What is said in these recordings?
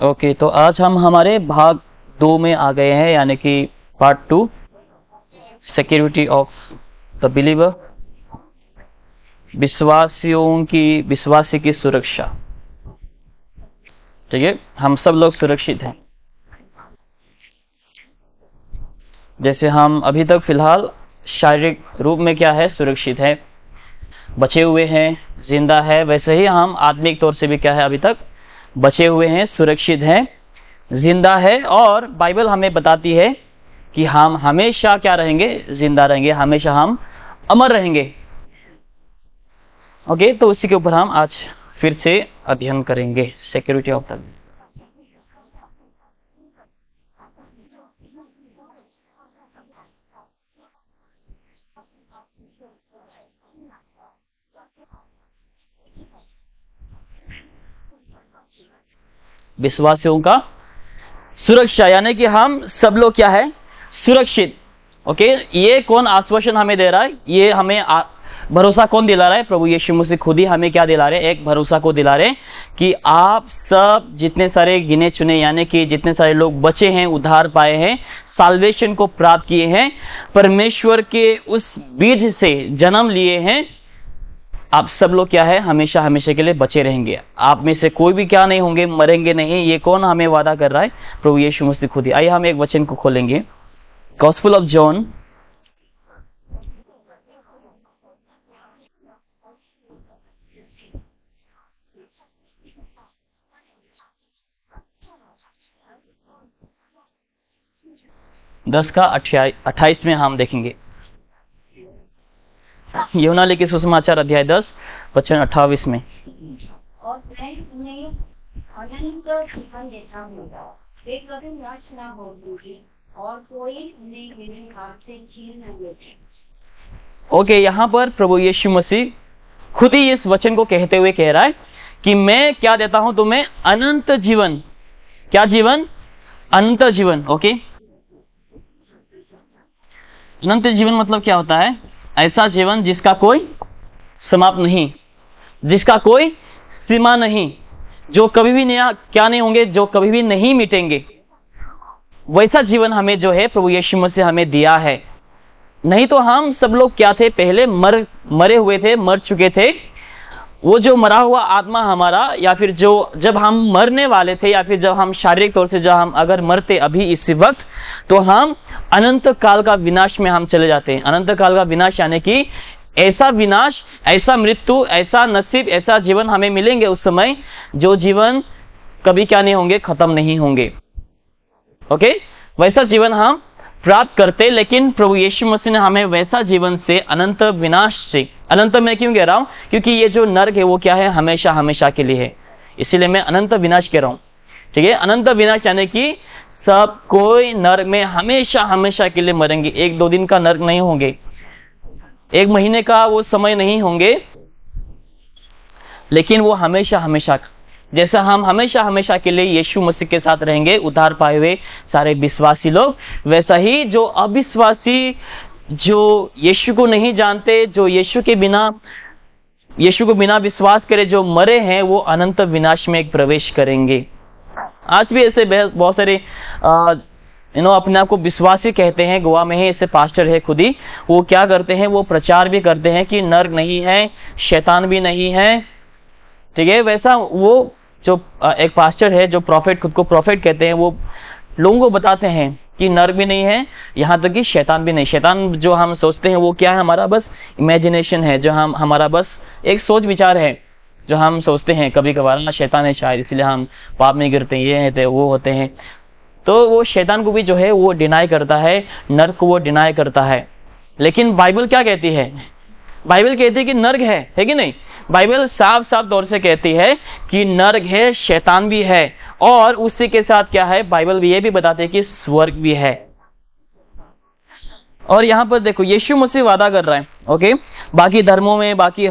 Okay, तो आज हम हमारे भाग 2 में आ गए हैं, यानी कि part 2, security of the believer, विश्वासी की सुरक्षा। ठीक है, हम सब लोग सुरक्षित हैं। जैसे हम अभी तक फिलहाल शारीरिक रूप में क्या है, सुरक्षित है, बचे हुए हैं, जिंदा है, वैसे ही हम आत्मिक तौर से भी क्या है, अभी तक बचे हुए हैं, सुरक्षित हैं, जिंदा है। और बाइबल हमें बताती है कि हम हमेशा क्या रहेंगे, जिंदा रहेंगे, हमेशा हम अमर रहेंगे। ओके, तो उसी के ऊपर हम आज फिर से अध्ययन करेंगे, सिक्योरिटी ऑफ द। विश्वासियों का सुरक्षा, यानी कि हम सब लोग क्या है, सुरक्षित। ओके, ये कौन आश्वासन हमें दे रहा है, ये हमें भरोसा कौन दिला रहा है? प्रभु यीशु मसीह खुद ही हमें क्या दिला रहे हैं, एक भरोसा को दिला रहे हैं कि आप सब जितने सारे गिने चुने, यानी कि जितने सारे लोग बचे हैं, उद्धार पाए हैं, साल्वेशन को प्राप्त किए हैं, परमेश्वर के उस बीज से जन्म लिए हैं, आप सब लोग क्या है, हमेशा हमेशा के लिए बचे रहेंगे। आप में से कोई भी क्या नहीं होंगे, मरेंगे नहीं। ये कौन हमें वादा कर रहा है? प्रभु यीशु मसीह खुद ही। आइए हम एक वचन को खोलेंगे, गॉस्पेल ऑफ जॉन, दस का 28 में हम देखेंगे। यूहन्ना लिखे सुसमाचार अध्याय 10 वचन 28 में। और मैं उन्हें अनंत जीवन देता हूँ, वे कभी नष्ट न होंगे और कोई उन्हें मेरे हाथ से छीन न लेगा। ओके, यहाँ पर प्रभु यीशु मसीह खुद ही इस वचन को कहते हुए कह रहा है कि मैं क्या देता हूं तुम्हें, अनंत जीवन। क्या जीवन? अनंत जीवन। ओके, अनंत जीवन मतलब क्या होता है? ऐसा जीवन जिसका कोई समाप्त नहीं, जिसका कोई सीमा नहीं, जो कभी भी नया क्या नहीं होंगे, जो कभी भी नहीं मिटेंगे। वैसा जीवन हमें जो है प्रभु यीशु मसीह हमें दिया है। नहीं तो हम सब लोग क्या थे, पहले मरे हुए थे, मर चुके थे। वो जो मरा हुआ आत्मा हमारा, या फिर जो जब हम मरने वाले थे, या फिर जब हम शारीरिक तौर से जब हम अगर मरते अभी इसी वक्त, तो हम अनंत काल का विनाश में हम चले जाते हैं। अनंत काल का विनाश यानी कि ऐसा विनाश, ऐसा मृत्यु, ऐसा नसीब, ऐसा जीवन हमें मिलेंगे उस समय, जो जीवन कभी क्या नहीं होंगे, खत्म नहीं होंगे। ओके, वैसा जीवन हम प्राप्त करते। लेकिन प्रभु यीशु मसीह ने हमें वैसा जीवन से, अनंत विनाश से, अनंत में क्यों कह रहा हूं, क्योंकि ये जो नरक है वो क्या है, हमेशा हमेशा के लिए है, इसीलिए मैं अनंत विनाश कह रहा हूं। ठीक है, अनंत विनाश यानी कि सब कोई नरक में हमेशा हमेशा के लिए मरेंगे। 1-2 दिन का नरक नहीं होंगे, 1 महीने का वो समय नहीं होंगे, लेकिन वो हमेशा हमेशा, जैसा हम हमेशा हमेशा के लिए यीशु मसीह के साथ रहेंगे, उद्धार पाए हुए सारे विश्वासी लोग, वैसा ही जो अविश्वासी, जो यीशु को नहीं जानते, जो यीशु को बिना विश्वास करे जो मरे हैं, वो अनंत विनाश में एक प्रवेश करेंगे। आज भी ऐसे बहुत सारे अपने आप को विश्वासी कहते हैं। गोवा में ही ऐसे पास्टर है खुद ही, वो क्या करते हैं, वो प्रचार भी करते हैं कि नरक नहीं है, शैतान भी नहीं है। ठीक है, वैसा वो जो एक पास्टर है, जो प्रॉफिट, खुद को प्रॉफिट कहते हैं, वो लोगों को बताते हैं कि नरक भी नहीं है, यहाँ तक कि शैतान भी नहीं। शैतान जो हम सोचते हैं वो क्या है, हमारा बस इमेजिनेशन है, जो हमारा बस एक सोच विचार है, जो हम सोचते हैं कभी कभार ना शैतान है शायद, इसलिए हम पाप में गिरते हैं, ये है वो होते हैं। तो वो शैतान को भी जो है वो डिनाई करता है, नरक को वो डिनाई करता है। लेकिन बाइबल क्या कहती है? बाइबल कहती है कि नरक है कि नहीं? बाइबल साफ साफ तौर से कहती है कि नरक है, शैतान भी है, और उसी के साथ क्या है, बाइबल भी ये भी बताते है कि स्वर्ग भी है। और यहां पर देखो यीशु मसीह वादा कर रहा है। ओके, बाकी धर्मों में, बाकी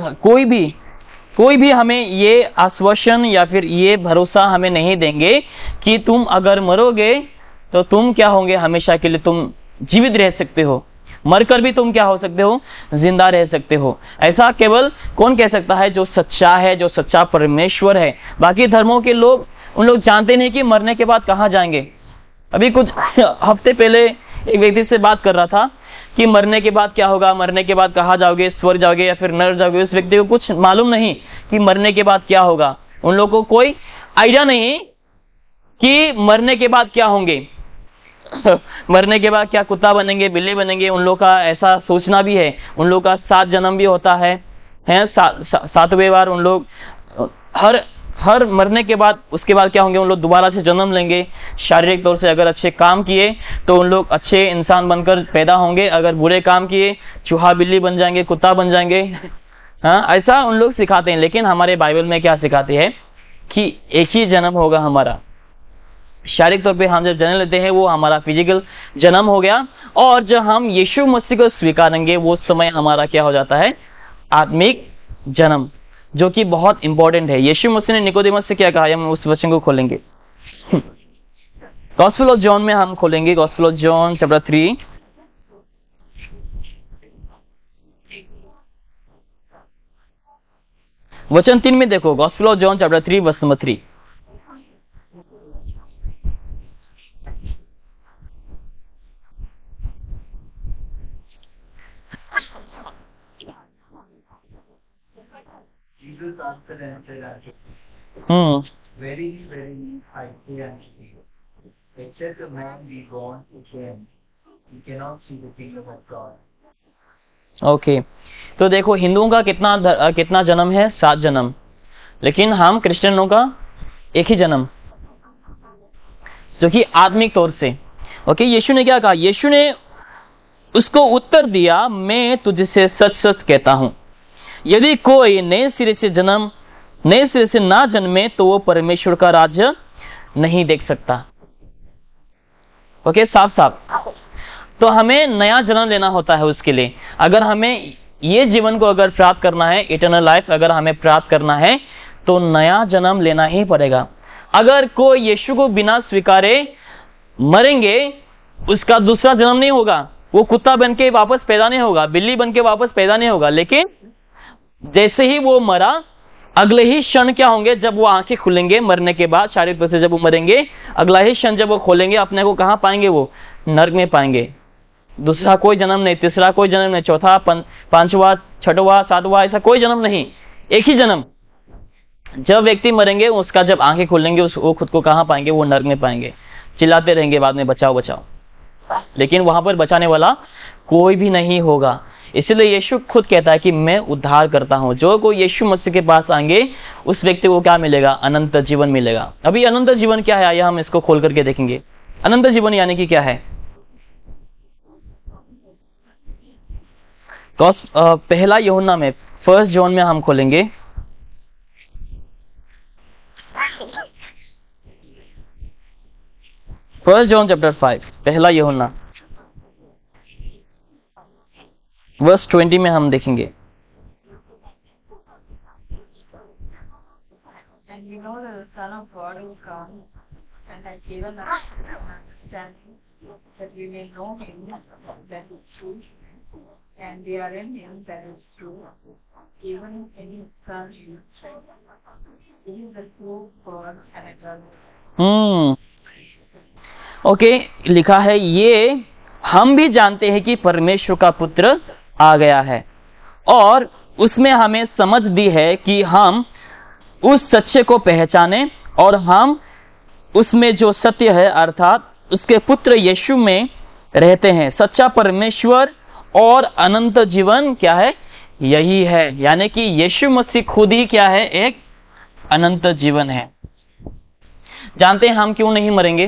कोई भी हमें ये आश्वासन या फिर ये भरोसा हमें नहीं देंगे कि तुम अगर मरोगे तो तुम क्या होंगे, हमेशा के लिए तुम जीवित रह सकते हो, मरकर भी तुम क्या हो सकते हो, जिंदा रह सकते हो। ऐसा केवल कौन कह सकता है? जो सच्चा है, जो सच्चा परमेश्वर है। बाकी धर्मों के लोग उन लोग जानते नहीं कि मरने के बाद कहाँ जाएंगे। अभी कुछ हफ्ते पहले एक व्यक्ति से बात कर रहा था कि मरने के बाद क्या होगा, मरने के बाद कहाँ जाओगे, स्वर्ग जाओगे या फिर नरक जाओगे। उस व्यक्ति को कुछ मालूम नहीं कि मरने के बाद क्या होगा। उन लोगों को कोई आइडिया नहीं कि मरने के बाद क्या होंगे मरने के बाद क्या कुत्ता बनेंगे, बिल्ली बनेंगे। उन लोग का ऐसा सोचना भी है। उन लोग का 7 जन्म भी होता है, सातवें बार उन लोग हर मरने के बाद उसके बाद क्या होंगे, उन लोग दोबारा से जन्म लेंगे। शारीरिक तौर से अगर अच्छे काम किए तो उन लोग अच्छे इंसान बनकर पैदा होंगे, अगर बुरे काम किए चूहा बिल्ली बन जाएंगे, कुत्ता बन जाएंगे। हाँ, ऐसा उन लोग सिखाते हैं। लेकिन हमारे बाइबल में क्या सिखाते हैं कि एक ही जन्म होगा हमारा। शारीरिक तौर पे हम जब जन्म लेते हैं वो हमारा फिजिकल जन्म हो गया, और जब हम यीशु मसीह को स्वीकारेंगे वो समय हमारा क्या हो जाता है, आत्मिक जन्म, जो कि बहुत इंपॉर्टेंट है। यीशु मसीह ने निकोदेमस से क्या कहा, हम उस वचन को खोलेंगे। गॉस्पेल ऑफ जॉन में हम खोलेंगे, गॉस्पेल ऑफ जॉन चैप्टर 3 वचन 3 में देखो। Gospel of John chapter 3 verse number 3। Jesus answered and said unto him, Verily, verily, I say unto you, except a man be born again, he cannot see the kingdom of God. Okay तो देखो, हिंदुओं का कितना जन्म है, 7 जन्म। लेकिन हम क्रिश्चियनों का एक ही जन्म, जो कि आत्मिक तौर से। ओके, यीशु ने क्या कहा, यीशु ने उसको उत्तर दिया, मैं तुझसे सच सच कहता हूं, यदि कोई नए सिरे से ना जन्मे तो वो परमेश्वर का राज्य नहीं देख सकता। ओके, साफ साफ। तो हमें नया जन्म लेना होता है उसके लिए। अगर हमें ये जीवन को अगर प्राप्त करना है, इटर्नल लाइफ अगर हमें प्राप्त करना है, तो नया जन्म लेना ही पड़ेगा। अगर कोई यीशु को बिना स्वीकारे मरेंगे, उसका दूसरा जन्म नहीं होगा। वो कुत्ता बन के वापस पैदा नहीं होगा, बिल्ली बन के वापस पैदा नहीं होगा। लेकिन जैसे ही वो मरा, अगले ही क्षण क्या होंगे, जब वो आंखें खुलेंगे मरने के बाद, शारीरिक रूप से जब वो मरेंगे, अगला ही क्षण जब वो खोलेंगे, अपने को कहां पाएंगे, वो नरक में पाएंगे। दूसरा कोई जन्म नहीं, तीसरा कोई जन्म नहीं, चौथा, पांचवा, छठवा, सातवां, ऐसा कोई जन्म नहीं, एक ही जन्म। जब व्यक्ति मरेंगे, उसका जब आंखें खुलेंगे, वो खुद को कहां पाएंगे, वो नरक में पाएंगे। चिल्लाते रहेंगे बाद में, बचाओ बचाओ, लेकिन वहां पर बचाने वाला कोई भी नहीं होगा। इसलिए यीशु खुद कहता है कि मैं उद्धार करता हूं। जो कोई यीशु मसीह के पास आएंगे, उस व्यक्ति को क्या मिलेगा, अनंत जीवन मिलेगा। अभी अनंत जीवन क्या है, आइए हम इसको खोल करके देखेंगे। अनंत जीवन यानी कि क्या है। पहला यूहन्ना में, 1 जॉन में हम खोलेंगे। फर्स्ट जॉन चैप्टर 5, पहला यूहन्ना वर्स 20 में हम देखेंगे। And we know that the Son of God will come and has given us understanding that we may know him that is true, and we are in him that is true, even in his Son Jesus Christ. He is the true God and eternal. Okay, लिखा है, ये हम भी जानते हैं कि परमेश्वर का पुत्र आ गया है, और उसमें हमें समझ दी है कि हम उस सच्चे को पहचाने, और हम उसमें जो सत्य है अर्थात उसके पुत्र यीशु में रहते हैं। सच्चा परमेश्वर और अनंत जीवन क्या है, यही है। यानी कि यीशु मसीह खुद ही क्या है, एक अनंत जीवन है। जानते हैं हम क्यों नहीं मरेंगे,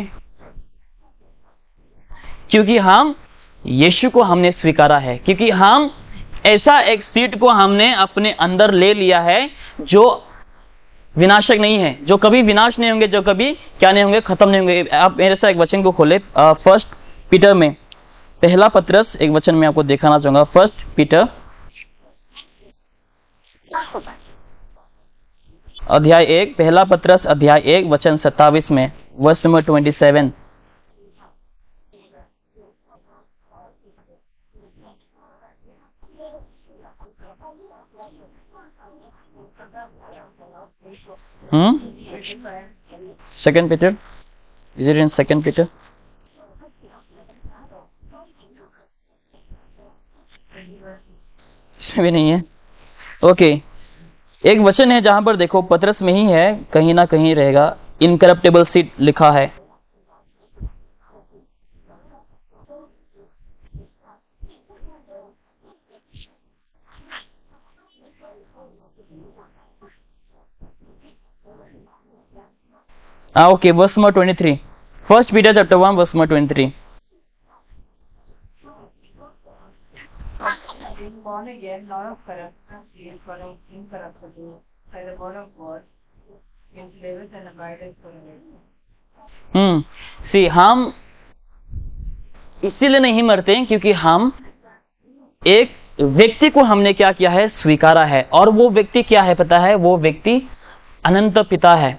क्योंकि हम यीशु को हमने स्वीकारा है, क्योंकि हम ऐसा एक सीट को हमने अपने अंदर ले लिया है जो विनाशक नहीं है, जो कभी विनाश नहीं होंगे, जो कभी क्या नहीं होंगे, खत्म नहीं होंगे। आप मेरे साथ एक वचन को खोले, 1 पीटर में, पहला पत्रस, एक वचन में आपको दिखाना चाहूंगा। 1 पीटर अध्याय 1, पहला पत्रस अध्याय 1 वचन 27 में, verse number 27। Second Peter, is it in Second Peter? इसमें भी नहीं है। ओके, एक वचन है जहां पर देखो पतरस में ही है, कहीं ना कहीं रहेगा, इनकरप्टेबल सीड लिखा है। Okay, verse number 23, first Peter chapter 1 verse number 23। Being born again, not of corruption, seed, but of incorruptible, by the word of God, which liveth and abideth forever. सी हम इसीलिए नहीं मरते क्योंकि हम एक व्यक्ति को हमने क्या किया है, स्वीकारा है। और वो व्यक्ति क्या है पता है? वो व्यक्ति अनंत पिता है।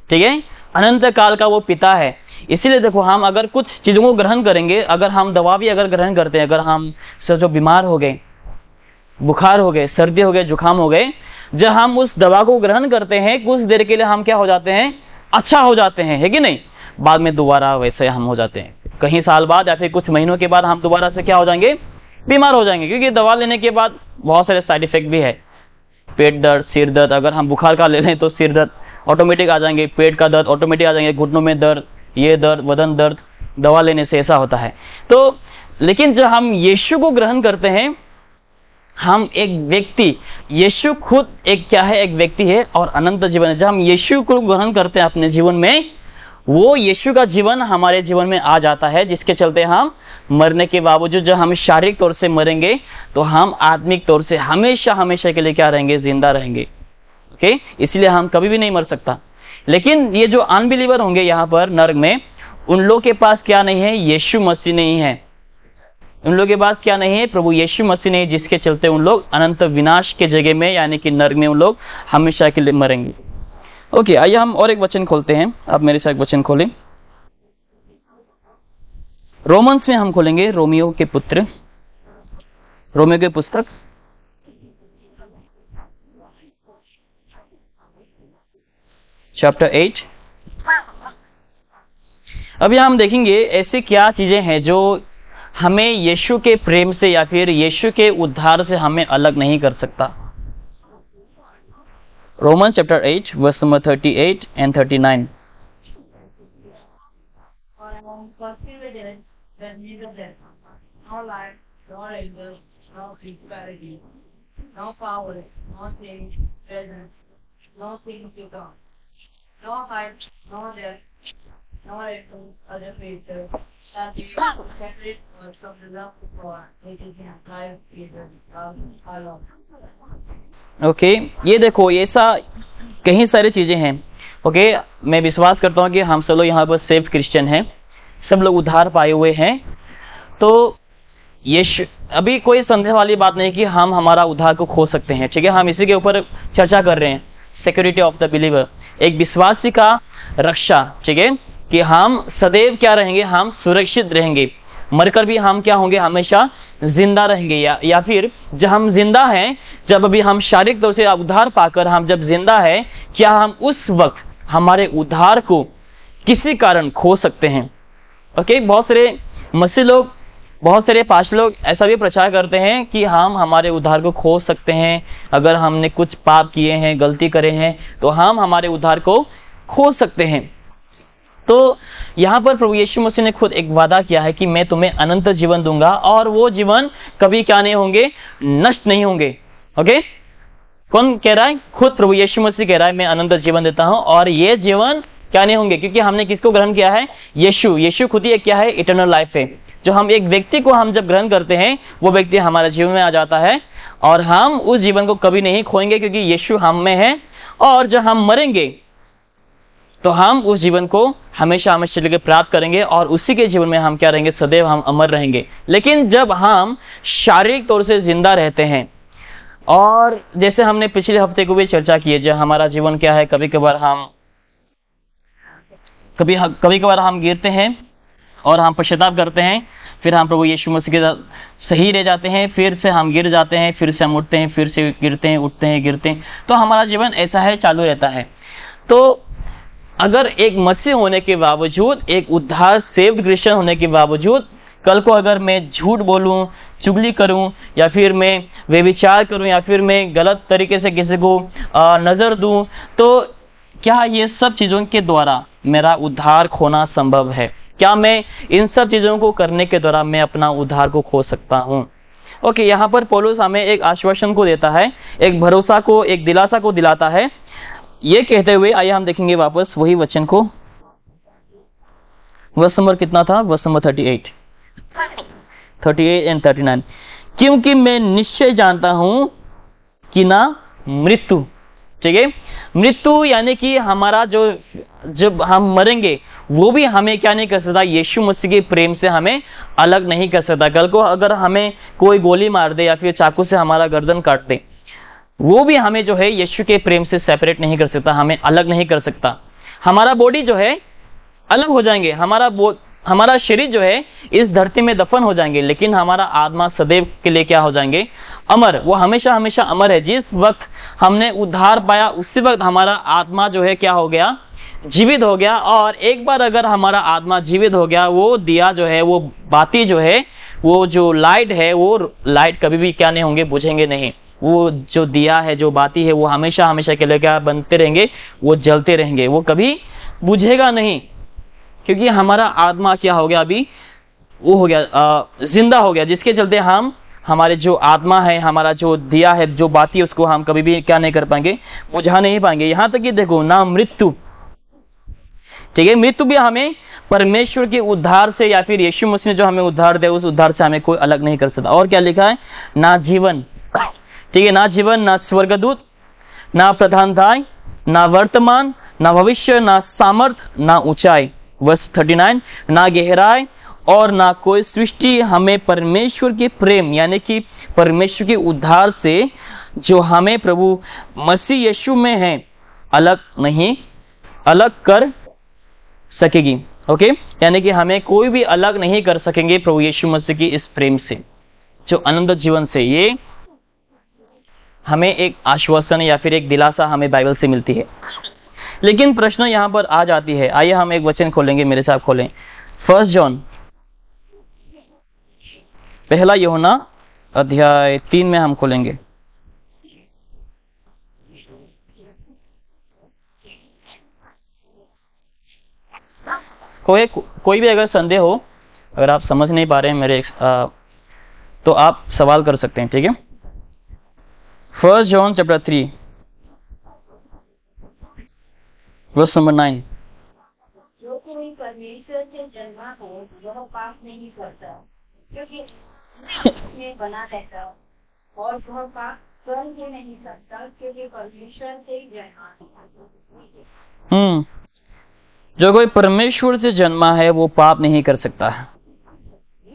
ठीक है, अनंत काल का वो पिता है। इसीलिए देखो, हम अगर कुछ चीजों को ग्रहण करेंगे, अगर हम दवा भी अगर ग्रहण करते हैं, अगर हम सब जो बीमार हो गए, बुखार हो गए, सर्दी हो गए, जुकाम हो गए, जब हम उस दवा को ग्रहण करते हैं कुछ देर के लिए हम क्या हो जाते हैं, अच्छा हो जाते हैं, है कि नहीं? बाद में दोबारा वैसे हम हो जाते हैं, कहीं साल बाद या फिर कुछ महीनों के बाद हम दोबारा से क्या हो जाएंगे, बीमार हो जाएंगे। क्योंकि दवा लेने के बाद बहुत सारे साइड इफेक्ट भी है, पेट दर्द, सिर दर्द। अगर हम बुखार का ले लें तो सिर दर्द ऑटोमेटिक आ जाएंगे, पेट का दर्द ऑटोमेटिक आ जाएंगे, घुटनों में दर्द, ये दर्द, बदन दर्द, दवा लेने से ऐसा होता है। तो लेकिन जब हम यीशु को ग्रहण करते हैं, हम एक व्यक्ति, यीशु खुद एक क्या है, एक व्यक्ति है और अनंत जीवन है। जब हम यीशु को ग्रहण करते हैं अपने जीवन में, वो यीशु का जीवन हमारे जीवन में आ जाता है, जिसके चलते हम मरने के बावजूद, जब हम शारीरिक तौर से मरेंगे तो हम आत्मिक तौर से हमेशा हमेशा के लिए क्या रहेंगे, जिंदा रहेंगे। ओके, इसलिए हम कभी भी नहीं मर सकता। लेकिन ये जो अनबिलीवर होंगे यहाँ पर नरक में, उन लोग के पास क्या नहीं है, यीशु मसीह नहीं है। उन लोगों के पास क्या नहीं है, प्रभु यीशु मसीह नहीं, जिसके चलते उन लोग अनंत विनाश के जगह में, यानी कि नरक में उन लोग हमेशा के लिए मरेंगे। ओके, आइए हम और एक वचन खोलते हैं। आप मेरे साथ एक वचन खोलें, रोमन्स में हम खोलेंगे, रोमियो के पुत्र, रोमियो के पुस्तक चैप्टर 8। अभी हम देखेंगे ऐसे क्या चीजें हैं जो हमें यीशु के प्रेम से या फिर यीशु के उद्धार से हमें अलग नहीं कर सकता। Roman chapter 8 verse number 38 and 39। For I am persuaded that neither death, nor life, nor angels, nor principality, nor powers, nor things present, nor things to come, nor height, nor depth, nor any other creature shall be separate from the love of God, which is in Christ Jesus our Lord. Okay, ये देखो, ये सा कई सारी चीजें हैं। Okay, मैं विश्वास करता हूँ कि हम सब लोग यहाँ पर सेफ क्रिश्चियन हैं, सब लोग उद्धार पाए हुए हैं। तो ये अभी कोई संदेह वाली बात नहीं कि हम हमारा उद्धार को खो सकते हैं। ठीक है, हम इसी के ऊपर चर्चा कर रहे हैं, सिक्योरिटी ऑफ द बिलीवर, एक विश्वासी का रक्षा। ठीक है, कि हम सदैव क्या रहेंगे, हम सुरक्षित रहेंगे, मरकर भी हम क्या होंगे, हमेशा जिंदा रहेंगे। या फिर जब हम जिंदा हैं, जब अभी हम शारीरिक तौर से उद्धार पाकर हम जब जिंदा हैं, क्या हम उस वक्त हमारे उद्धार को किसी कारण खो सकते हैं? ओके, बहुत सारे मसीह लोग, बहुत सारे पास्टर लोग ऐसा भी प्रचार करते हैं कि हम हमारे उद्धार को खो सकते हैं, अगर हमने कुछ पाप किए हैं, गलती करे हैं, तो हम हमारे उद्धार को खो सकते हैं। तो यहां पर प्रभु यीशु मसीह ने खुद एक वादा किया है कि मैं तुम्हें अनंत जीवन दूंगा, और वो जीवन कभी क्या नहीं होंगे, नष्ट नहीं होंगे। ओके, कौन कह रहा है? खुद प्रभु यीशु मसीह कह रहा है, मैं अनंत जीवन देता हूं और ये जीवन क्या नहीं होंगे, क्योंकि हमने किसको ग्रहण किया है, यीशु खुद ही एक क्या है, इटर्नल लाइफ है। जो हम एक व्यक्ति को हम जब ग्रहण करते हैं, वो व्यक्ति हमारे जीवन में आ जाता है और हम उस जीवन को कभी नहीं खोएंगे, क्योंकि यीशु हम में है। और जब हम मरेंगे तो हम उस जीवन को हमेशा हमेशा लेकर प्राप्त करेंगे और उसी के जीवन में हम क्या रहेंगे, सदैव हम अमर रहेंगे। लेकिन जब हम शारीरिक तौर से जिंदा रहते हैं, और जैसे हमने पिछले हफ्ते को भी चर्चा की है, जब हमारा जीवन क्या है, कभी कभार हम गिरते हैं और हम पश्चाताप करते हैं, फिर हम प्रभु यीशु मसीह के साथ सही रह जाते हैं, फिर से हम गिर जाते हैं, फिर से हम उठते हैं, फिर से गिरते हैं, उठते हैं, गिरते हैं। तो हमारा जीवन ऐसा है, चालू रहता है। तो अगर एक मसीह होने के बावजूद, एक उद्धार सेव्ड क्रिश्चियन होने के बावजूद, कल को अगर मैं झूठ बोलूं, चुगली करूं, या फिर मैं व्यभिचार करूं, या फिर मैं गलत तरीके से किसी को नजर दूं, तो क्या ये सब चीजों के द्वारा मेरा उद्धार खोना संभव है? क्या मैं इन सब चीजों को करने के द्वारा मैं अपना उद्धार को खो सकता हूं? ओके, यहाँ पर पौलुस हमें एक आश्वासन को देता है, एक भरोसा को, एक दिलासा को दिलाता है। ये कहते हुए आइए हम देखेंगे वापस वही वचन को। वर्ष नंबर कितना था? वर्ष नंबर 38 एंड 39। क्योंकि मैं निश्चय जानता हूं कि ना मृत्यु, ठीक है, मृत्यु यानी कि हमारा जो, जब हम मरेंगे वो भी हमें क्या नहीं कर सकता? यीशु मसीह के प्रेम से हमें अलग नहीं कर सकता। कल को अगर हमें कोई गोली मार दे या फिर चाकू से हमारा गर्दन काट दे, वो भी हमें जो है यीशु के प्रेम से सेपरेट नहीं कर सकता, हमें अलग नहीं कर सकता। हमारा बॉडी जो है अलग हो जाएंगे, हमारा शरीर जो है इस धरती में दफन हो जाएंगे, लेकिन हमारा आत्मा सदैव के लिए क्या हो जाएंगे? अमर। वो हमेशा हमेशा अमर है। जिस वक्त हमने उद्धार पाया उसी वक्त हमारा आत्मा जो है क्या हो गया? जीवित हो गया। और एक बार अगर हमारा आत्मा जीवित हो गया, वो दिया जो है, वो बाती जो है, वो जो लाइट है, वो लाइट कभी भी क्या नहीं होंगे? बुझेंगे नहीं। वो जो दिया है, जो बाती है, वो हमेशा हमेशा के लिए क्या बनते रहेंगे? वो जलते रहेंगे, वो कभी बुझेगा नहीं, क्योंकि हमारा आत्मा क्या हो गया? अभी वो हो गया, जिंदा हो गया, जिसके चलते हम, हमारे जो आत्मा है, हमारा जो दिया है, जो बाती है, उसको हम कभी भी क्या नहीं कर पाएंगे? बुझा नहीं पाएंगे। यहां तक कि देखो ना मृत्यु, ठीक है, मृत्यु भी हमें परमेश्वर के उद्धार से या फिर यीशु मसीह ने जो हमें उद्धार दिया उस उद्धार से हमें कोई अलग नहीं कर सकता। और क्या लिखा है? ना जीवन, ठीक है, ना जीवन, ना स्वर्गदूत, ना प्रधानताएं, ना वर्तमान, ना भविष्य, ना सामर्थ, ना ऊंचाई, वर्ष 39, ना गहराई और ना कोई सृष्टि हमें परमेश्वर के प्रेम यानी कि परमेश्वर के उद्धार से जो हमें प्रभु मसीह यीशु में है अलग कर सकेगी। ओके, यानी कि हमें कोई भी अलग नहीं कर सकेंगे प्रभु यीशु मसीह की इस प्रेम से, जो अनंत जीवन से। ये हमें एक आश्वासन या फिर एक दिलासा हमें बाइबल से मिलती है। लेकिन प्रश्न यहां पर आ जाती है। आइए हम एक वचन खोलेंगे, मेरे साथ खोलें 1 जॉन, पहला यूहन्ना अध्याय 3 में हम खोलेंगे। कोई भी अगर संदेह हो, अगर आप समझ नहीं पा रहे हैं मेरे तो आप सवाल कर सकते हैं, ठीक है। 1 जॉन चैप्टर 3 वर्स नंबर 9। जो कोई परमेश्वर से जन्मा हो वह पाप नहीं करता, क्योंकि में बना रहता, और वह पाप कर ही नहीं सकता, क्योंकि परमेश्वर से जन्मा है। जो कोई परमेश्वर से जन्मा है वो पाप नहीं कर सकता है।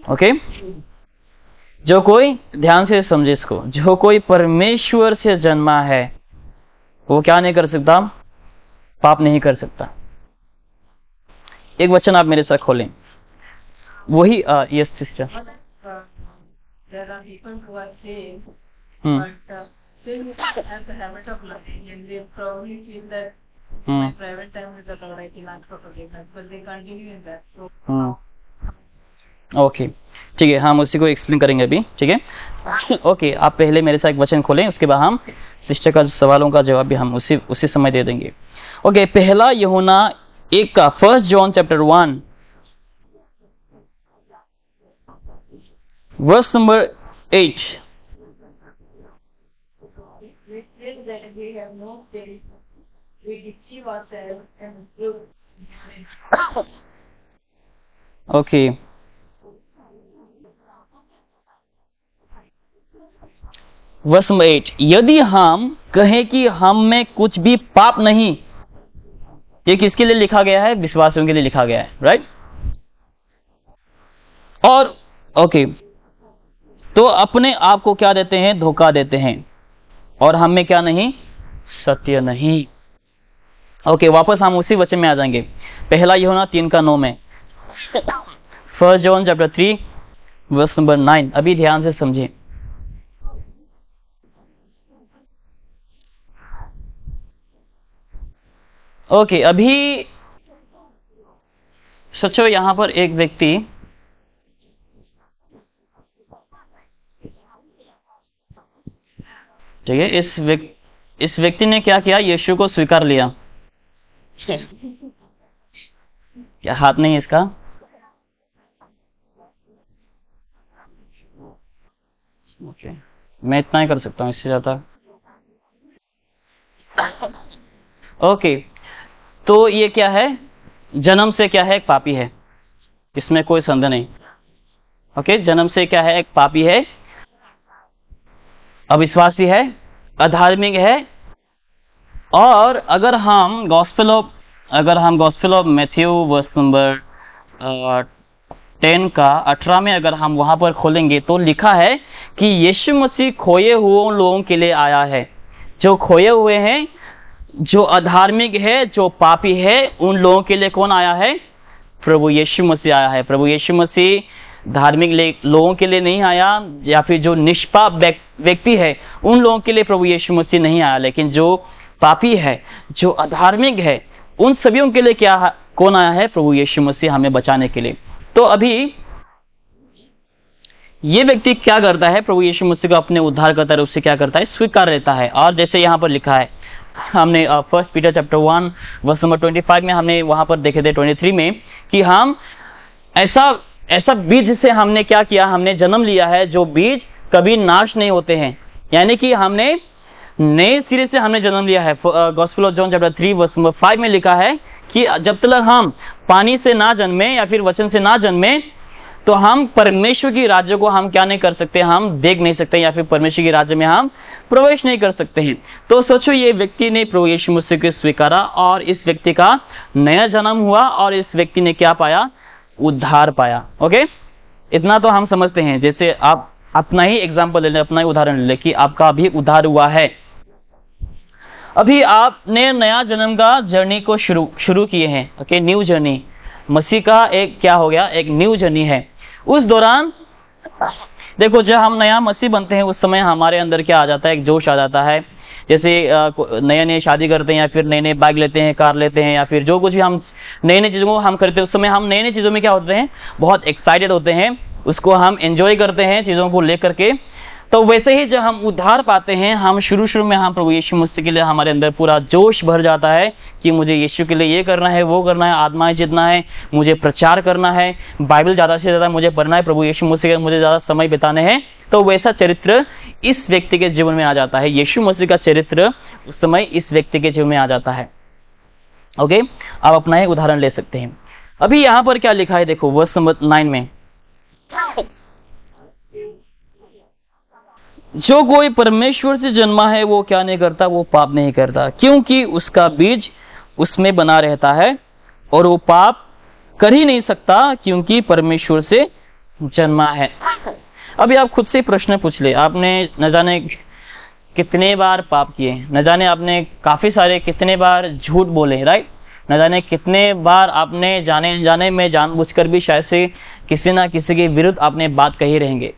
ओके, जो कोई, ध्यान से समझे इसको, जो कोई परमेश्वर से जन्मा है वो क्या नहीं कर सकता? पाप नहीं कर सकता। एक वचन आप मेरे साथ खोलें, वही yes sister. There are people who are saved, but still have the habit of lying, and they probably feel that my private time with the Lord, I can ask for forgiveness, but they continue in that. So, okay, ठीक है, हम उसी को explain करेंगे अभी, ठीक है। Okay, आप पहले मेरे साथ एक वचन खोलें, उसके बाद हम सिस्टर का सवालों का जवाब भी हम उसी समय दे देंगे। ओके, पहला यूहन्ना 1 का 1 John chapter 1 verse number 8। We feel that we have no faith, we deceive ourselves and prove. Okay, verse number 8, यदि हम कहें कि हम में कुछ भी पाप नहीं, ये किसके लिए लिखा गया है? विश्वासियों के लिए लिखा गया है, राइट। और ओके, तो अपने आप को क्या देते हैं? धोखा देते हैं, और हम में क्या नहीं? सत्य नहीं। ओके, वापस हम उसी वचन में आ जाएंगे, पहला यूहन्ना 3 का 9 में। 1 जॉन चैप्टर 3 वर्स नंबर 9, अभी ध्यान से समझें। ओके, अभी सोचो यहां पर एक व्यक्ति ठीक है, इस व्यक्ति ने क्या किया, यीशु को स्वीकार लिया। क्या हाथ नहीं है इसका? ओके, मैं इतना ही कर सकता हूं, इससे ज्यादा। ओके, तो ये क्या है, जन्म से क्या है, एक पापी है, इसमें कोई संदेह नहीं। ओके, जन्म से क्या है, एक पापी है, अविश्वासी है, अधार्मिक है। और अगर हम Gospel of Matthew verse number 10 का 18 में अगर हम वहां पर खोलेंगे तो लिखा है कि यीशु मसीह खोए हुए लोगों के लिए आया है। जो खोए हुए हैं, जो अधार्मिक है, जो पापी है, उन लोगों के लिए कौन आया है? प्रभु यीशु मसीह आया है। प्रभु यीशु मसीह धार्मिक लोगों के लिए नहीं आया, या फिर जो निष्पाप व्यक्ति है उन लोगों के लिए प्रभु यीशु मसीह नहीं आया, लेकिन जो पापी है, जो अधार्मिक है, उन सभी के लिए क्या कौन आया है? प्रभु यीशु मसीह हमें बचाने के लिए। तो अभी ये व्यक्ति क्या करता है? प्रभु यीशु मसीह को अपने उद्धारकर्ता रूप से क्या करता है? स्वीकार लेता है। और जैसे यहाँ पर लिखा है, हमने 1 पीटर चैप्टर 1 वर्स नंबर 25 में हमने वहां पर देखे थे 23 में कि हम ऐसा बीज से हमने क्या किया, हमने जन्म लिया है जो बीज कभी नाश नहीं होते हैं। यानी कि हमने नए सिरे से हमने जन्म लिया है। Gospel of John chapter 3 verse number 5 में लिखा है कि जब तक हम पानी से ना जन्मे या फिर वचन से ना जन्मे तो हम परमेश्वर की राज्य को हम क्या नहीं कर सकते, हम देख नहीं सकते, या फिर परमेश्वर की राज्य में हम प्रवेश नहीं कर सकते हैं। तो सोचो, ये व्यक्ति ने प्रभु यीशु मसीह को स्वीकारा और इस व्यक्ति का नया जन्म हुआ और इस व्यक्ति ने क्या पाया? उद्धार पाया। ओके, इतना तो हम समझते हैं। जैसे आप अपना ही एग्जाम्पल ले लें, अपना ही उदाहरण ले लें कि आपका अभी उद्धार हुआ है, अभी आपने नया जन्म का जर्नी को शुरू किए हैं। ओके, न्यू जर्नी, मसीह का एक क्या हो गया, एक न्यू जर्नी है। उस दौरान देखो, जब हम नया मसीह बनते हैं उस समय हमारे अंदर क्या आ जाता है? एक जोश आ जाता है। जैसे नए शादी करते हैं या फिर नए बाइक लेते हैं, कार लेते हैं, या फिर जो कुछ भी हम नई चीजों को हम करते हैं, उस समय हम नई चीजों में क्या होते हैं? बहुत एक्साइटेड होते हैं, उसको हम एंजॉय करते हैं चीजों को लेकर के। तो वैसे ही जब हम उद्धार पाते हैं, हम शुरू में हम प्रभु यीशु मसीह के लिए हमारे अंदर पूरा जोश भर जाता है कि मुझे यीशु के लिए ये करना है, वो करना है, आत्माएं जीतना है, मुझे प्रचार करना है, बाइबल ज्यादा से ज्यादा मुझे पढ़ना है, प्रभु यीशु मसीह के मुझे ज्यादा समय बिताने हैं। तो वैसा चरित्र इस व्यक्ति के जीवन में आ जाता है। यीशु मसीह का चरित्र उस समय इस व्यक्ति के जीवन में आ जाता है। ओके, आप अपना ही उदाहरण ले सकते हैं। अभी यहां पर क्या लिखा है, देखो वर्स नंबर 9 में, जो कोई परमेश्वर से जन्मा है वो क्या नहीं करता? वो पाप नहीं करता, क्योंकि उसका बीज उसमें बना रहता है और वो पाप कर ही नहीं सकता क्योंकि परमेश्वर से जन्मा है। अभी आप खुद से प्रश्न पूछ ले, आपने न जाने कितने बार पाप किए, न जाने आपने काफी सारे कितने बार झूठ बोले, राइट? न जाने कितने बार आपने जाने अनजाने में जानबूझकर भी शायद से किसी ना किसी के विरुद्ध आपने बात कही रहेंगे।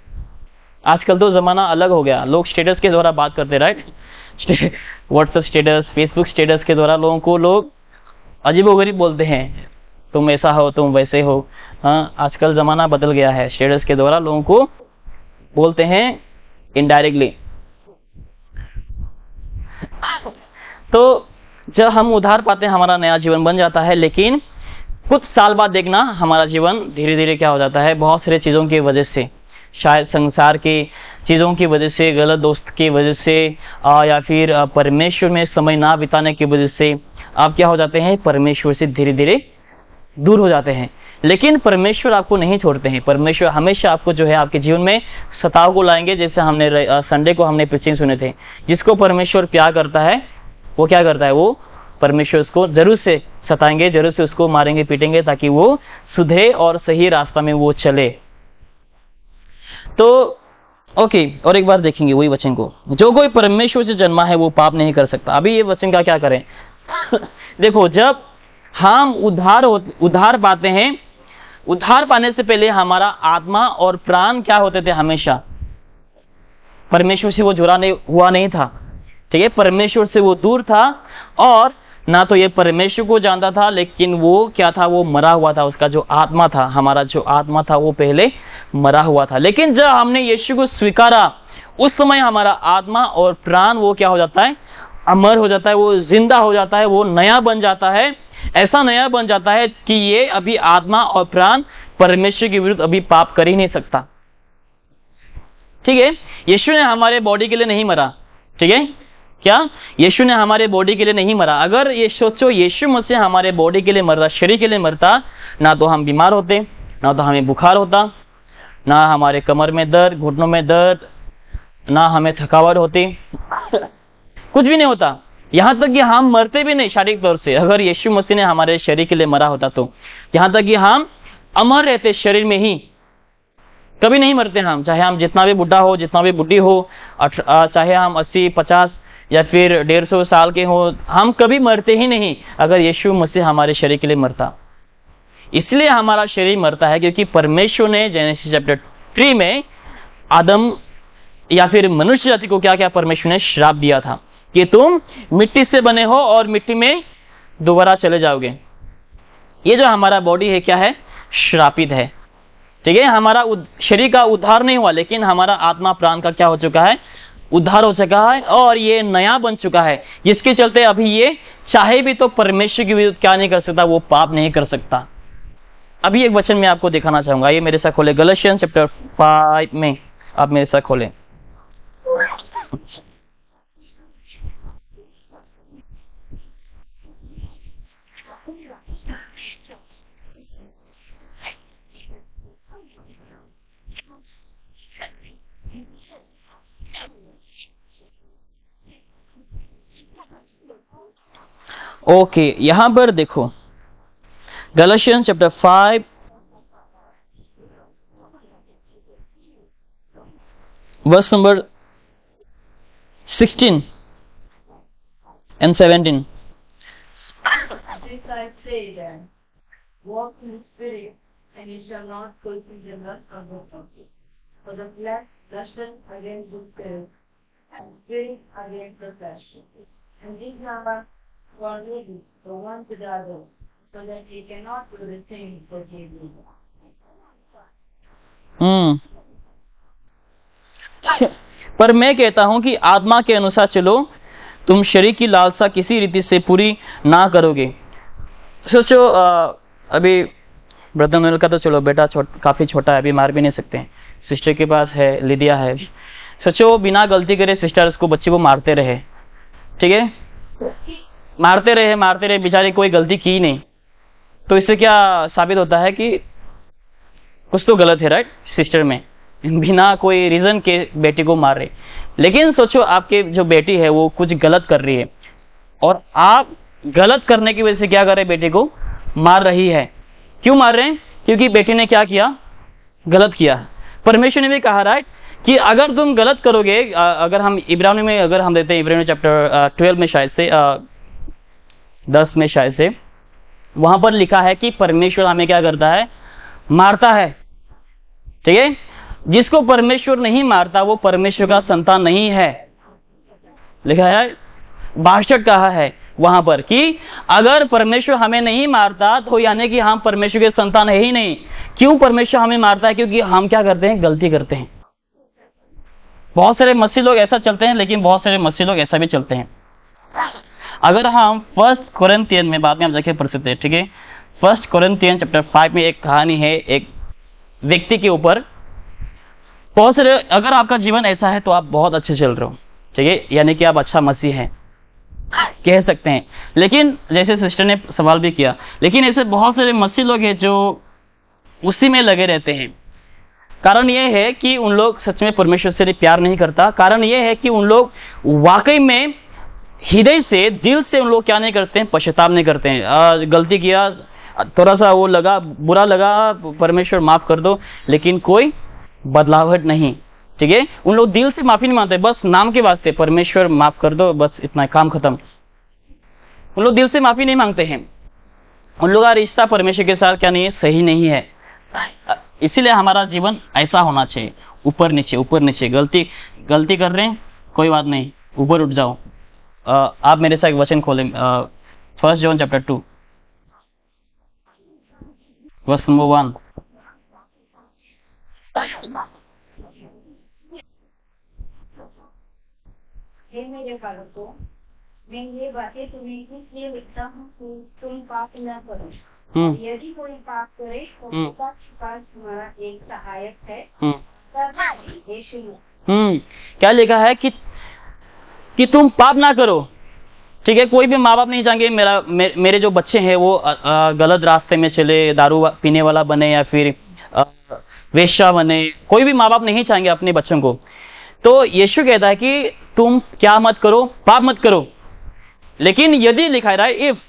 आजकल तो जमाना अलग हो गया, लोग स्टेटस के द्वारा बात करते, right? WhatsApp status, Facebook status के द्वारा लोगों को लोग अजीबोगरीब बोलते हैं, तुम ऐसा हो, तुम वैसे हो। हाँ, आजकल जमाना बदल गया है, स्टेटस के द्वारा लोगों को बोलते हैं इनडायरेक्टली। तो जब हम उद्धार पाते हैं, हमारा नया जीवन बन जाता है, लेकिन कुछ साल बाद देखना हमारा जीवन धीरे धीरे क्या हो जाता है, बहुत सारी चीजों की वजह से, शायद संसार की चीजों की वजह से, गलत दोस्त की वजह से, या फिर परमेश्वर में समय ना बिताने की वजह से आप क्या हो जाते हैं? परमेश्वर से धीरे धीरे दूर हो जाते हैं। लेकिन परमेश्वर आपको नहीं छोड़ते हैं। परमेश्वर हमेशा आपको जो है आपके जीवन में सताव को लाएंगे। जैसे हमने संडे को हमने प्रीचिंग सुने थे, जिसको परमेश्वर प्यार करता है वो क्या करता है? वो परमेश्वर उसको जरूर से सताएंगे, जरूर से उसको मारेंगे, पीटेंगे, ताकि वो सुधरे और सही रास्ता में वो चले। तो ओके, और एक बार देखेंगे वही वचन को, जो कोई परमेश्वर से जन्मा है वो पाप नहीं कर सकता। अभी ये वचन का क्या करें? देखो, जब हम उद्धार पाते हैं उद्धार पाने से पहले हमारा आत्मा और प्राण क्या होते थे? हमेशा परमेश्वर से वो जुड़ा नहीं हुआ नहीं था। ठीक है, परमेश्वर से वो दूर था और ना तो ये परमेश्वर को जानता था, लेकिन वो क्या था? वो मरा हुआ था। उसका जो आत्मा था, हमारा जो आत्मा था, वो पहले मरा हुआ था। लेकिन जब हमने यीशु को स्वीकारा, उस समय हमारा आत्मा और प्राण वो क्या हो जाता है? अमर हो जाता है, वो जिंदा हो जाता है, वो नया बन जाता है। ऐसा नया बन जाता है कि ये अभी आत्मा और प्राण परमेश्वर के विरुद्ध अभी पाप कर ही नहीं सकता। ठीक है, यीशु ने हमारे बॉडी के लिए नहीं मरा। ठीक है, क्या यीशु ने हमारे बॉडी के लिए नहीं मरा? अगर ये सोचो यीशु मसीह हमारे बॉडी के लिए मरता, शरीर के लिए मरता, ना तो हम बीमार होते, ना तो हमें बुखार होता, ना हमारे कमर में दर्द, घुटनों में दर्द, ना हमें थकावट होती, कुछ भी नहीं होता। यहां तक कि हम मरते भी नहीं शारीरिक तौर से। अगर यीशु मसीह ने हमारे शरीर के लिए मरा होता तो यहां तक कि हम अमर रहते शरीर में ही, कभी नहीं मरते हम। चाहे हम जितना भी बुढ़ा हो, जितना भी बुढ़ी हो, चाहे हम 80, 50 या फिर 150 साल के हो, हम कभी मरते ही नहीं अगर यीशु मसीह हमारे शरीर के लिए मरता। इसलिए हमारा शरीर मरता है क्योंकि परमेश्वर ने जेनेसिस चैप्टर 3 में आदम या फिर मनुष्य जाति को क्या क्या परमेश्वर ने श्राप दिया था कि तुम मिट्टी से बने हो और मिट्टी में दोबारा चले जाओगे। ये जो हमारा बॉडी है क्या है? श्रापित है। ठीक है, हमारा शरीर का उद्धार नहीं हुआ, लेकिन हमारा आत्मा प्राण का क्या हो चुका है? उद्धार हो चुका है और ये नया बन चुका है, जिसके चलते अभी ये चाहे भी तो परमेश्वर के विरुद्ध क्या नहीं कर सकता? वो पाप नहीं कर सकता। अभी एक वचन मैं आपको दिखाना चाहूंगा, ये मेरे साथ खोले गलातियन चैप्टर 5 में, आप मेरे साथ खोले। ओके, यहां पर देखो गलातियन chapter 5 verse number 16 and 17. This I say then, walk in the Spirit, and you shall not fulfill the lust of the flesh. For the flesh lusteth against the Spirit, and the Spirit against the flesh. And these are contrary the one to the other, so that ye cannot do the things that ye do. पर मैं कहता हूं कि आत्मा के अनुसार चलो, तुम शरीर की लालसा किसी रीति से पूरी ना करोगे। सोचो, अभी ब्रदर नोएल का तो चलो बेटा काफी छोटा है, अभी मार भी नहीं सकते हैं। सिस्टर के पास है, लिदिया है। सोचो बिना गलती करे सिस्टर उसको, बच्चे को मारते रहे। ठीक है, मारते रहे, बेचारे कोई गलती की नहीं, तो इससे क्या साबित होता है कि कुछ तो गलत है, राइट? सिस्टर में बिना कोई रीजन के बेटी को मार रहे। लेकिन सोचो आपके जो बेटी है वो कुछ गलत कर रही है और आप गलत करने की वजह से क्या कर रहे? बेटी को मार रही है। क्यों मार रहे हैं? क्योंकि बेटी ने क्या किया? गलत किया। परमेश्वर ने भी कहा, राइट, कि अगर तुम गलत करोगे, अगर हम इब्रानी में अगर हम देते हैं, इब्रानी चैप्टर 12 में शायद से 10 में शायद से, वहां पर लिखा है कि परमेश्वर हमें क्या करता है? मारता है। ठीक है, जिसको परमेश्वर नहीं मारता वो परमेश्वर का संतान नहीं है। लिखा है 62 कहा है वहां पर कि अगर परमेश्वर हमें नहीं मारता तो यानी कि हम परमेश्वर के संतान है ही नहीं। क्यों परमेश्वर हमें मारता है? क्योंकि हम क्या करते हैं? गलती करते हैं। बहुत सारे मसीह लोग ऐसा चलते हैं, लेकिन बहुत सारे मसीह लोग ऐसा भी चलते हैं। अगर हम 1 कोरिन्थियन में, बाद में हम जाके पढ़ सकते हैं, ठीक है, 1 कोरिन्थियन चैप्टर 5 में एक कहानी है एक व्यक्ति के ऊपर। बहुत सारे, अगर आपका जीवन ऐसा है तो आप बहुत अच्छे चल रहे हो, ठीक है, यानी कि आप अच्छा मसीह हैं कह सकते हैं। लेकिन जैसे सिस्टर ने सवाल भी किया, लेकिन ऐसे बहुत सारे मसीह लोग हैं जो उसी में लगे रहते हैं। कारण यह है कि उन लोग सच में परमेश्वर से प्यार नहीं करता। कारण यह है कि उन लोग वाकई में हृदय से, दिल से उन लोग क्या नहीं करते हैं? पश्चाताप नहीं करते हैं। गलती किया, थोड़ा सा वो लगा, बुरा लगा, परमेश्वर माफ कर दो, लेकिन कोई बदलावट नहीं। ठीक है, उन लोग दिल से माफी नहीं मांगते, बस नाम के वास्ते परमेश्वर माफ कर दो, बस इतना, काम खत्म। उन लोग दिल से माफी नहीं मांगते हैं। उन लोग का रिश्ता परमेश्वर के साथ क्या नहीं है? सही नहीं है। इसीलिए हमारा जीवन ऐसा होना चाहिए, ऊपर नीचे ऊपर नीचे। गलती कर रहे हैं, कोई बात नहीं, ऊपर उठ जाओ। आप मेरे साथ एक वचन खोलें, 1 जॉन चैप्टर 2 वर्स नंबर 1। हे मेरे बालकों, मैं ये बातें तुम्हें इसलिए लिखता हूँ कि तुम पाप न करो। यदि कोई पाप करे तो उसका पास तुम्हारा एक सहायक है, यीशु। क्या लिखा है कि तुम पाप ना करो। ठीक है, कोई भी माँ बाप नहीं चाहेंगे मेरे जो बच्चे हैं वो गलत रास्ते में चले, दारू पीने वाला बने या फिर वेश्या बने। कोई भी माँ बाप नहीं चाहेंगे अपने बच्चों को। तो यीशु कहता है कि तुम क्या मत करो, पाप मत करो। लेकिन यदि लिखा है, इफ,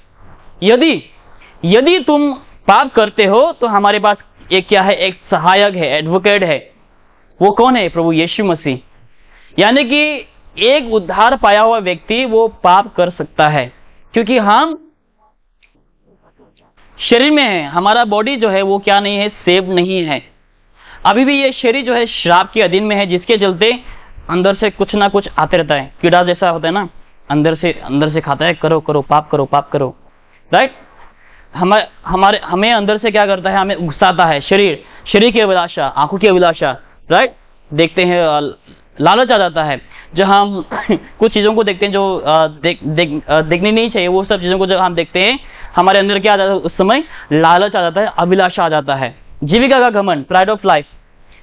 यदि तुम पाप करते हो तो हमारे पास एक क्या है, एक सहायक है, एडवोकेट है। वो कौन है? प्रभु यीशु मसीह। यानी कि एक उद्धार पाया हुआ व्यक्ति वो पाप कर सकता है, क्योंकि हम शरीर में है, हमारा बॉडी जो है वो क्या नहीं है, सेव नहीं है। अभी भी ये शरीर जो है श्राप के अधीन में है, जिसके चलते अंदर से कुछ ना कुछ आते रहता है। कीड़ा जैसा होता है ना, अंदर से खाता है, करो करो पाप करो पाप करो, राइट। हमें अंदर से क्या करता है, हमें उकसाता है। शरीर की अभिलाषा, आंखों की अभिलाषा, राइट। देखते हैं, लालच आ जाता है। जब हम कुछ चीजों को देखते हैं जो देखनी नहीं चाहिए, वो सब चीजों को जब हम देखते हैं, हमारे अंदर क्या आ जाता है, उस समय लालच आ जाता है, अभिलाषा आ जाता है। जीविका का घमंड, प्राइड ऑफ लाइफ।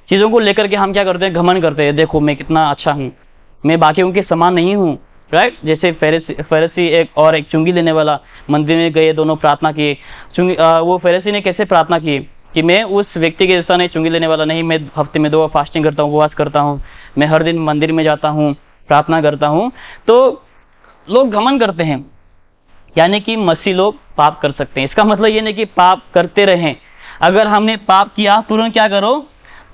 चीजों को लेकर के हम क्या करते हैं, घमंड करते हैं। देखो मैं कितना अच्छा हूं, मैं बाकियों के समान नहीं हूं, राइट। जैसे फरीसी एक चुंगी लेने वाला मंदिर में गए, दोनों प्रार्थना किए। वो फरीसी ने कैसे प्रार्थना की कि मैं उस व्यक्ति के जैसा नहीं, चुंगी लेने वाला नहीं, मैं हफ्ते में 2 बार फास्टिंग करता हूँ, उपवास करता हूँ, मैं हर दिन मंदिर में जाता हूँ, प्रार्थना करता हूँ। तो लोग घमंड करते हैं, यानी कि मसीह लोग पाप कर सकते हैं। इसका मतलब ये नहीं कि पाप करते रहें। अगर हमने पाप किया तुरंत क्या करो,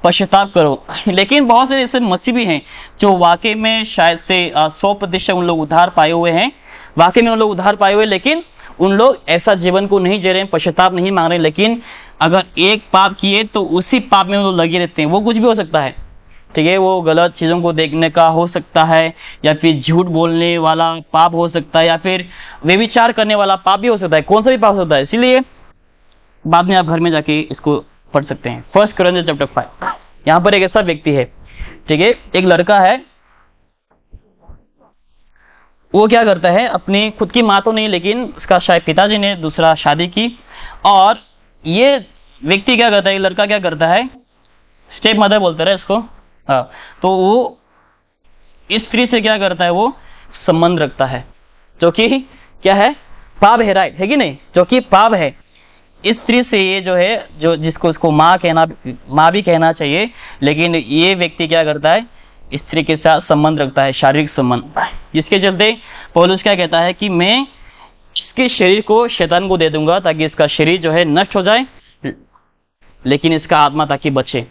पश्चाताप करो। लेकिन बहुत से ऐसे मसीह भी हैं जो वाकई में शायद से 100% उन लोग उद्धार पाए हुए हैं, वाकई में उन लोग उद्धार पाए हुए, लेकिन उन लोग ऐसा जीवन को नहीं जी रहे हैं, पश्चाताप नहीं मांग रहे। लेकिन अगर एक पाप किए तो उसी पाप में वो लोग लगे रहते हैं। वो कुछ भी हो सकता है, ठीक है। वो गलत चीजों को देखने का हो सकता है, या फिर झूठ बोलने वाला पाप हो सकता है, या फिर व्यभिचार करने वाला पाप भी हो सकता है। कौन सा भी पाप हो सकता है। इसीलिए बाद में आप घर में जाके इसको पढ़ सकते हैं। 1 कोरिन्थियंस चैप्टर 5। यहाँ पर एक ऐसा व्यक्ति है, ठीक है, एक लड़का है। वो क्या करता है, अपनी खुद की माँ तो नहीं, लेकिन उसका शायद पिताजी ने दूसरा शादी की। और ये व्यक्ति क्या करता है, लड़का क्या करता है, स्टेप मदर बोलते रहे इसको। हाँ, तो वो इस स्त्री से क्या करता है, वो संबंध रखता है, जो कि क्या है, पाप है, राइट है कि नहीं, जो कि पाप है। इस स्त्री से ये जो है, जो जिसको उसको माँ भी कहना चाहिए, लेकिन ये व्यक्ति क्या करता है, स्त्री के साथ संबंध रखता है, शारीरिक संबंध, जिसके चलते पौलुस क्या कहता है कि मैं इसके शरीर को शैतान को दे दूंगा, ताकि इसका शरीर जो है नष्ट हो जाए, लेकिन इसका आत्मा ताकि बचे।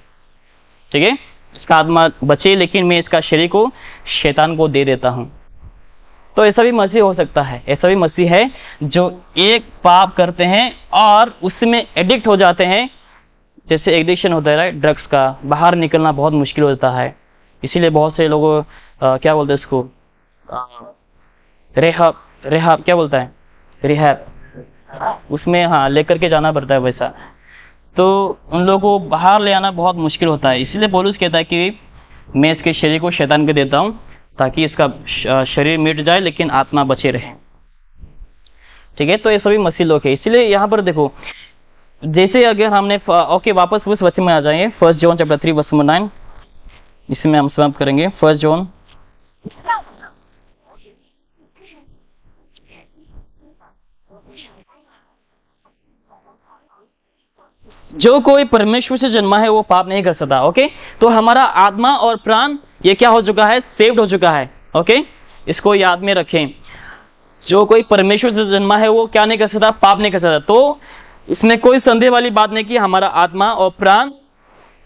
ठीक है, इसका आत्मा बचे, लेकिन मैं इसका शरीर को शैतान को दे देता हूं। तो ऐसा भी मसीह हो सकता है, ऐसा भी मसीह है जो एक पाप करते हैं और उसमें एडिक्ट हो जाते हैं। जैसे एडिक्शन होता है, राइट, ड्रग्स का, बाहर निकलना बहुत मुश्किल होता है। इसीलिए बहुत से लोगों क्या बोलते हैं इसको, रेहाब क्या बोलता है, रिहैब, उसमें हाँ लेकर के जाना पड़ता है वैसा। तो उन लोगों को बाहर ले आना बहुत मुश्किल होता है। इसीलिए पौलुस कहता है कि मैं इसके शरीर को शैतान को देता हूं, ताकि इसका शरीर मिट जाए लेकिन आत्मा बचे रहे। ठीक है, तो ये सभी मसीह लोग हैं। इसीलिए यहाँ पर देखो, जैसे अगर हमने ओके वापस उस वचन में आ जाएंगे, 1 जॉन चैप्टर 3 वर्स 9, इसमें हम समाप्त करेंगे। 1 जॉन जो कोई परमेश्वर से जन्मा है वो पाप नहीं कर सकता। ओके, तो हमारा आत्मा और प्राण ये क्या हो चुका है, सेव्ड हो चुका है। ओके, इसको याद में रखें। जो कोई परमेश्वर से जन्मा है वो क्या नहीं कर सकता, पाप नहीं कर सकता। तो इसमें कोई संदेह वाली बात नहीं कि हमारा आत्मा और प्राण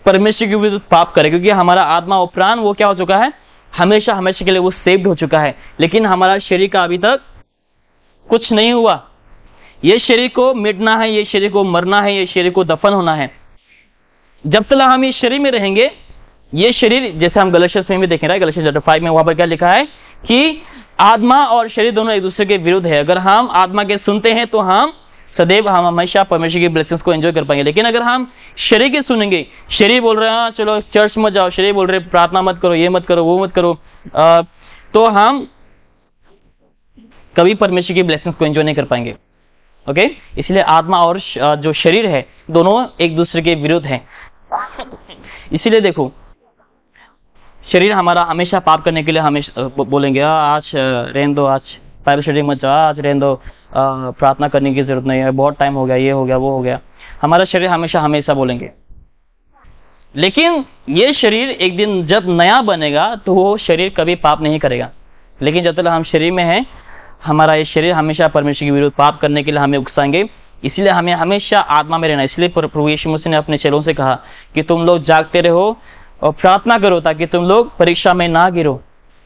परमेश्वर के विरुद्ध पाप करे, क्योंकि हमारा आत्मा और प्राण वो क्या हो चुका है, हमेशा हमेशा के लिए वो सेव्ड हो चुका है। लेकिन हमारा शरीर का अभी तक कुछ नहीं हुआ। ये शरीर को मिटना है, ये शरीर को मरना है, ये शरीर को दफन होना है। जब तक हम इस शरीर में रहेंगे, ये शरीर, जैसे हम गलातियस में भी देख रहे हैं, गलातियस चैप्टर 5 में वहां पर क्या लिखा है कि आत्मा और शरीर दोनों एक दूसरे के विरुद्ध है। अगर हम आत्मा के सुनते हैं तो हम सदैव, हम हमेशा परमेश्वर की ब्लेसिंग्स को एंजॉय कर पाएंगे। लेकिन अगर हम शरीर के सुनेंगे, शरीर बोल रहे हैं चलो चर्च मत जाओ, शरीर बोल रहे प्रार्थना मत करो, ये मत करो, वो मत करो, तो हम कभी परमेश्वर की ब्लेसिंग्स को एंजॉय नहीं कर पाएंगे। ओके, इसलिए आत्मा और जो शरीर है दोनों एक दूसरे के विरुद्ध हैं। इसीलिए देखो, शरीर हमारा हमेशा पाप करने के लिए हमेशा बोलेंगे आज रहने दो, आज बाइबल स्टडी मत जाओ, आज रहने दो, प्रार्थना करने की जरूरत नहीं है, बहुत टाइम हो गया, ये हो गया, वो हो गया। हमारा शरीर हमेशा बोलेंगे। लेकिन ये शरीर एक दिन जब नया बनेगा तो वो शरीर कभी पाप नहीं करेगा। लेकिन जब तक हम शरीर में हैं, हमारा ये शरीर हमेशा परमेश्वर के विरुद्ध पाप करने के लिए हमें उकसाएंगे। इसलिए हमें हमेशा आत्मा में रहना। इसलिए प्रभु यीशु मसीह ने अपने चेलों से कहा कि तुम लोग जागते रहो और प्रार्थना करो ताकि तुम लोग परीक्षा में ना गिरो।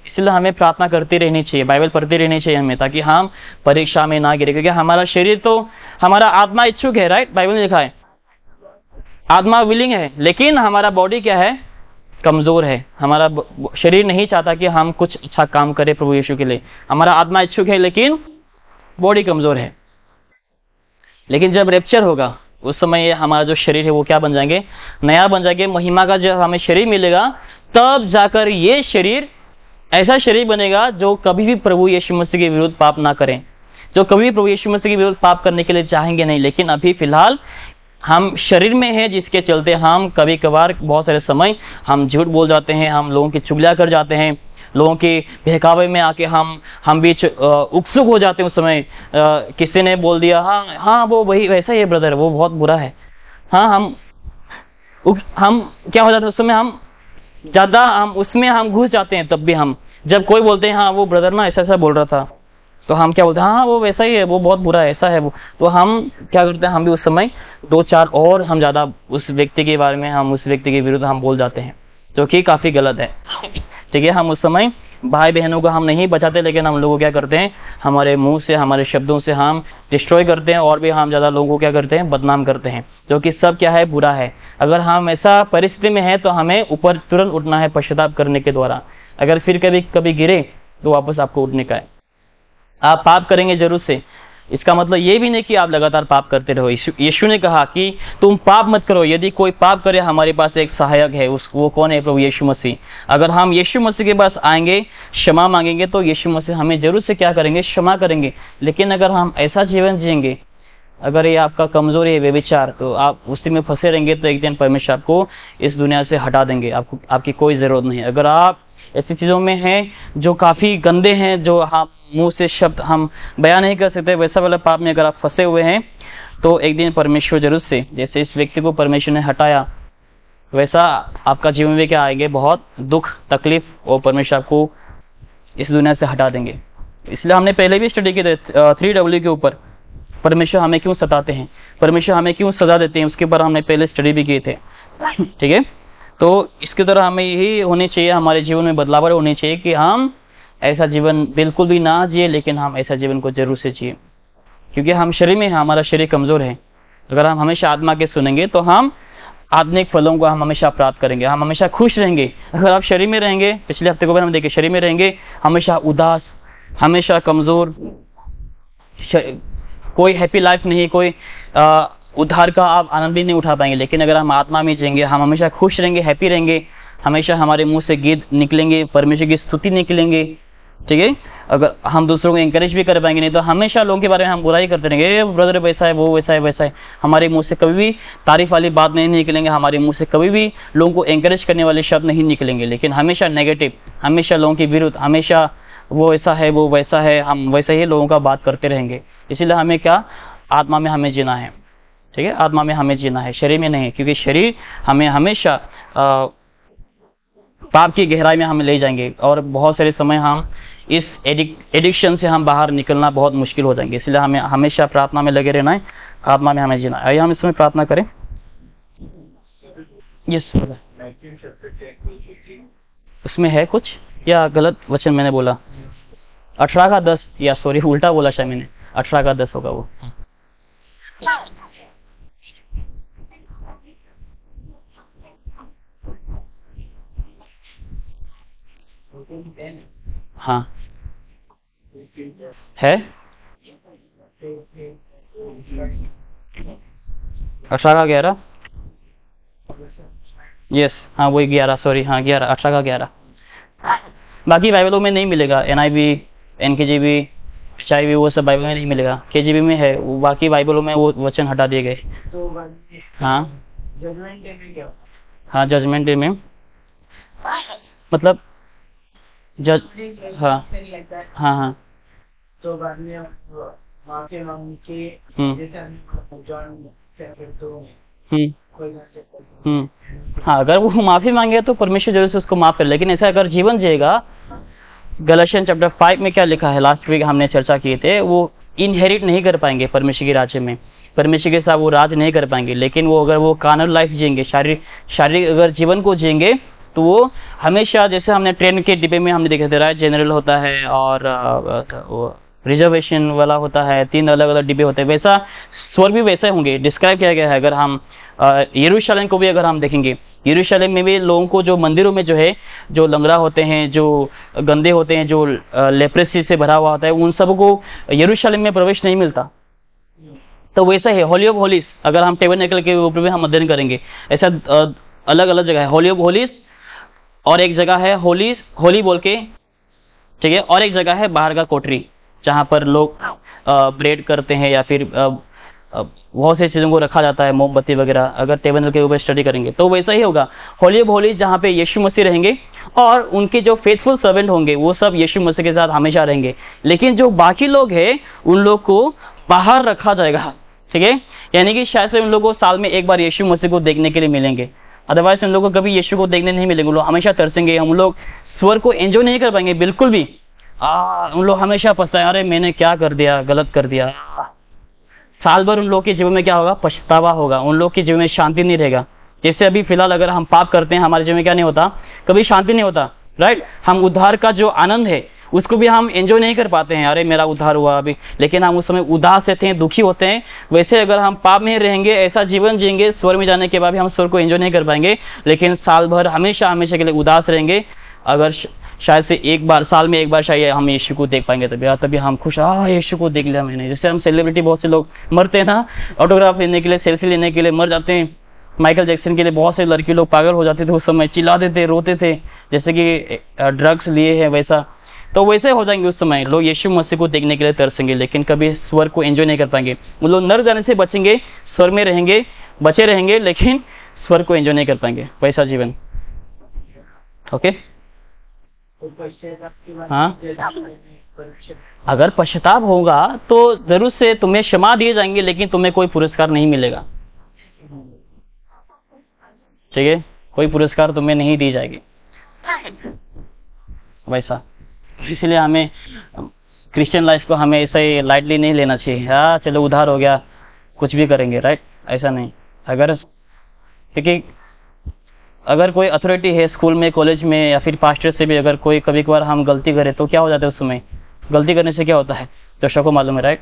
इसलिए हमें प्रार्थना करती रहनी चाहिए, बाइबल पढ़ती रहनी चाहिए हमें, ताकि हम परीक्षा में ना गिरे। क्योंकि हमारा शरीर तो, हमारा आत्मा इच्छुक है, राइट, बाइबल में लिखा है आत्मा विलिंग है, लेकिन हमारा बॉडी क्या है, कमजोर है। हमारा शरीर नहीं चाहता कि हम कुछ अच्छा काम करें प्रभु यीशु के लिए। हमारा आत्मा इच्छुक है लेकिन बॉडी कमजोर है। लेकिन जब रैप्चर होगा उस समय हमारा जो शरीर है वो क्या बन जाएंगे, नया बन जाएंगे। महिमा का जब हमें शरीर मिलेगा तब जाकर ये शरीर ऐसा शरीर बनेगा जो कभी भी प्रभु यीशु मसीह के विरुद्ध पाप ना करें, जो कभी भी प्रभु यीशु मसीह के विरुद्ध पाप करने के लिए चाहेंगे नहीं। लेकिन अभी फिलहाल हम शरीर में हैं, जिसके चलते हम कभी कभार बहुत सारे समय हम झूठ बोल जाते हैं, हम लोगों की चुगलियां कर जाते हैं, लोगों के बहकावे में आके हम बीच उत्सुक हो जाते हैं। उस समय किसी ने बोल दिया हाँ वो वही वैसा ही है ब्रदर, वो बहुत बुरा है, हाँ हम क्या हो जाता है उस समय, हम ज्यादा उसमें हम घुस जाते हैं। तब भी हम जब कोई बोलते हैं हाँ वो ब्रदर ना ऐसा ऐसा बोल रहा था, तो हम क्या बोलते हैं, हाँ वो वैसा ही है, वो बहुत बुरा है, ऐसा है वो। तो हम क्या करते हैं, हम भी उस समय दो चार और हम ज्यादा उस व्यक्ति के बारे में, हम उस व्यक्ति के विरुद्ध हम बोल जाते हैं, जो कि काफी गलत है। ठीक है, हम उस समय भाई बहनों को हम नहीं बचाते, लेकिन हम लोगों क्या करते हैं, हमारे मुंह से, हमारे शब्दों से हम डिस्ट्रॉय करते हैं, और भी हम ज्यादा लोगों को क्या करते हैं, बदनाम करते हैं, जो कि सब क्या है, बुरा है। अगर हम ऐसा परिस्थिति में है तो हमें ऊपर तुरंत उठना है पश्चाताप करने के द्वारा। अगर फिर कभी गिरे तो वापस आपको उठने का है। आप पाप करेंगे जरूर से, इसका मतलब ये भी नहीं कि आप लगातार पाप करते रहो। यीशु ने कहा कि तुम पाप मत करो, यदि कोई पाप करे हमारे पास एक सहायक है, वो कौन है, प्रभु यीशु मसीह। अगर हम यीशु मसीह के पास आएंगे, क्षमा मांगेंगे, तो यीशु मसीह हमें जरूर से क्या करेंगे, क्षमा करेंगे। लेकिन अगर हम ऐसा जीवन जिएंगे, अगर ये आपका कमजोरी है व्यभिचार, तो आप उसी में फंसे रहेंगे, तो एक दिन परमेश्वर आपको इस दुनिया से हटा देंगे, आपकी कोई जरूरत नहीं। अगर आप ऐसी चीजों में हैं जो काफी गंदे हैं, जो हम मुंह से शब्द हम बयान नहीं कर सकते, वैसा वाला पाप में अगर आप फंसे हुए हैं, तो एक दिन परमेश्वर जरूर से, जैसे इस व्यक्ति को परमेश्वर ने हटाया, वैसा आपका जीवन में क्या आएंगे, बहुत दुख तकलीफ, और परमेश्वर आपको इस दुनिया से हटा देंगे। इसलिए हमने पहले भी स्टडी किए थे 3W के ऊपर, परमेश्वर हमें क्यों सताते हैं, परमेश्वर हमें क्यों सजा देते हैं, उसके ऊपर हमने पहले स्टडी भी किए थे। ठीक है, तो इसकी तरह हमें यही होनी चाहिए, हमारे जीवन में बदलाव होनी चाहिए कि हम ऐसा जीवन बिल्कुल भी ना जिए, लेकिन हम ऐसा जीवन को जरूर से जिए। क्योंकि हम शरीर में हैं, हमारा शरीर कमजोर है। अगर हम हमेशा आत्मा के सुनेंगे तो हम आत्मिक फलों को हम हमेशा प्राप्त करेंगे, हम हमेशा खुश रहेंगे। अगर आप शरीर में रहेंगे, पिछले हफ्ते को हम देखे, शरीर में रहेंगे हमेशा उदास, हमेशा कमजोर, कोई हैप्पी लाइफ नहीं, कोई उद्धार का आप आनंद भी नहीं उठा पाएंगे। लेकिन अगर हम आत्मा में जिएंगे, हम हमेशा खुश रहेंगे, हैप्पी रहेंगे, हमेशा हमारे मुंह से गीत निकलेंगे, परमेश्वर की स्तुति निकलेंगे। ठीक है, अगर हम दूसरों को एंकरेज भी कर पाएंगे, नहीं तो हमेशा लोगों के बारे में हम बुराई करते रहेंगे, ब्रदर वैसा है, वो वैसा है, वैसा है। हमारे मुंह से कभी भी तारीफ वाली बात नहीं निकलेंगे, हमारे मुंह से कभी भी लोगों को एंकरेज करने वाले शब्द नहीं निकलेंगे, लेकिन हमेशा नेगेटिव, हमेशा लोगों के विरुद्ध, हमेशा वो ऐसा है, वो वैसा है, हम वैसे ही लोगों का बात करते रहेंगे। इसीलिए हमें क्या, आत्मा में हमें जीना है। ठीक है, आत्मा में हमें जीना है, शरीर में नहीं, क्योंकि शरीर हमें हमेशा पाप की गहराई में हमें ले जाएंगे, और बहुत सारे समय हम इस एडिक्शन से हम बाहर निकलना बहुत मुश्किल हो जाएंगे। इसलिए हमें हमेशा प्रार्थना में लगे रहना है, आत्मा में हमें जीना है। आइए हम इसमें प्रार्थना करें। यस, उसमें है कुछ या गलत वचन मैंने बोला? 18 का 10, या सॉरी उल्टा बोला शायद मैंने, 18 का 10 होगा वो। हाँ है 18 का 11। यस हाँ वही 11, सॉरी हाँ 11, 18 का 11। बाकी बाइबलों में नहीं मिलेगा, NIV NKJV HIV वो सब बाइबल में नहीं मिलेगा, KJV में है, वो बाकी बाइबलों में वो वचन हटा दिए गए। हाँ जजमेंट डे में क्या? हाँ जजमेंट डे में मतलब जज हाँ हाँ हाँ तो बाद में माफी मांग के हम्म जैसे हम जॉन चैप्टर 2 हम्म कोई मैसेज हाँ अगर वो माफी मांगे तो परमेश्वर जरूर से उसको माफ कर, लेकिन ऐसा अगर जीवन जिएगा, गलातियन चैप्टर 5 में क्या लिखा है, लास्ट वीक हमने चर्चा किए थे, वो इनहेरिट नहीं कर पाएंगे परमेश्वर के राज्य में, परमेश्वर के साथ वो राज नहीं कर पाएंगे। लेकिन वो अगर वो कार्नल लाइफ जिएंगे, शारीरिक अगर जीवन को जिएंगे, तो वो हमेशा, जैसे हमने ट्रेन के डिब्बे में हमने देखा था, जनरल होता है और रिजर्वेशन वाला होता है, 3 अलग अलग डिब्बे होते हैं, वैसा स्वर्ग भी वैसे होंगे, डिस्क्राइब किया गया है। अगर हम यरूशलेम को भी अगर हम देखेंगे, यरूशलेम में भी लोगों को जो मंदिरों में जो है, जो लंगड़ा होते हैं, जो गंदे होते हैं, जो लेप्रेसी से भरा हुआ होता है, उन सबको यरूशलेम में प्रवेश नहीं मिलता। तो वैसा है होली ऑफ होलीज, अगर हम टेबरनेकल के ऊपर भी हम अध्ययन करेंगे, ऐसा अलग अलग जगह है होली ऑफ होलीज, और एक जगह है होली बोल के, ठीक है, और एक जगह है बाहर का कोठरी, जहाँ पर लोग ब्रेड करते हैं या फिर बहुत सी चीज़ों को रखा जाता है, मोमबत्ती वगैरह। अगर टेबल के ऊपर स्टडी करेंगे तो वैसा ही होगा, होली ऑफ होलीज, जहाँ पे यीशु मसीह रहेंगे और उनके जो फेथफुल सर्वेंट होंगे वो सब यीशु मसीह के साथ हमेशा रहेंगे। लेकिन जो बाकी लोग हैं उन लोग को बाहर रखा जाएगा, ठीक है, यानी कि शायद से उन लोगों को साल में एक बार यीशु मसीह को देखने के लिए मिलेंगे, अदरवाइज उन लोगों को कभी यीशु को देखने नहीं मिलेंगे। उन लोग हमेशा तरसेंगे, हम लोग स्वर को एंजॉय नहीं कर पाएंगे बिल्कुल भी। उन लोग हमेशा पछताए, अरे मैंने क्या कर दिया, गलत कर दिया। साल भर उन लोग के जीवन में क्या होगा, पछतावा होगा, उन लोग के जीवन में शांति नहीं रहेगा। जैसे अभी फिलहाल अगर हम पाप करते हैं, हमारे जीवन में क्या नहीं होता, कभी शांति नहीं होता, राइट। हम उद्धार का जो आनंद है उसको भी हम एंजॉय नहीं कर पाते हैं, अरे मेरा उद्धार हुआ अभी, लेकिन हम उस समय उदास रहते हैं, दुखी होते हैं। वैसे अगर हम पाप में रहेंगे, ऐसा जीवन जिएंगे, स्वर में जाने के बाद भी हम स्वर को एंजॉय नहीं कर पाएंगे, लेकिन साल भर हमेशा हमेशा के लिए उदास रहेंगे। अगर शायद से एक बार, साल में एक बार शायद हम यीशु को देख पाएंगे, तभी हम खुश, यीशु को देख लिया मैंने। जैसे हम सेलिब्रिटी, बहुत से लोग मरते हैं ना, ऑटोग्राफ लेने के लिए, सेल्फी लेने के लिए मर जाते हैं। माइकल जैक्सन के लिए बहुत से लड़के लोग पागल हो जाते थे, उस समय चिल्लाते थे, रोते थे, जैसे कि ड्रग्स लिए हैं वैसा। तो वैसे हो जाएंगे उस समय लोग, यीशु मसीह को देखने के लिए तरसेंगे, लेकिन कभी स्वर को एंजॉय नहीं कर पाएंगे। वो लोग नर जाने से बचेंगे, स्वर में रहेंगे, बचे रहेंगे, लेकिन स्वर को एंजॉय नहीं कर पाएंगे, वैसा जीवन। ओके हाँ, अगर पश्चाताप होगा तो जरूर से तुम्हें क्षमा दिए जाएंगे, लेकिन तुम्हें कोई पुरस्कार नहीं मिलेगा, ठीक है, कोई पुरस्कार तुम्हें नहीं दी जाएगी वैसा। इसलिए हमें क्रिश्चियन लाइफ को हमें ऐसे लाइटली नहीं लेना चाहिए, हाँ चलो उधार हो गया, कुछ भी करेंगे, राइट, ऐसा नहीं। क्योंकि अगर कोई अथॉरिटी है स्कूल में, कॉलेज में, या फिर पास्टर से भी अगर कोई कभी कभार हम गलती करें तो क्या हो जाता है उस समय, गलती करने से क्या होता है, दर्शकों को मालूम है, राइट,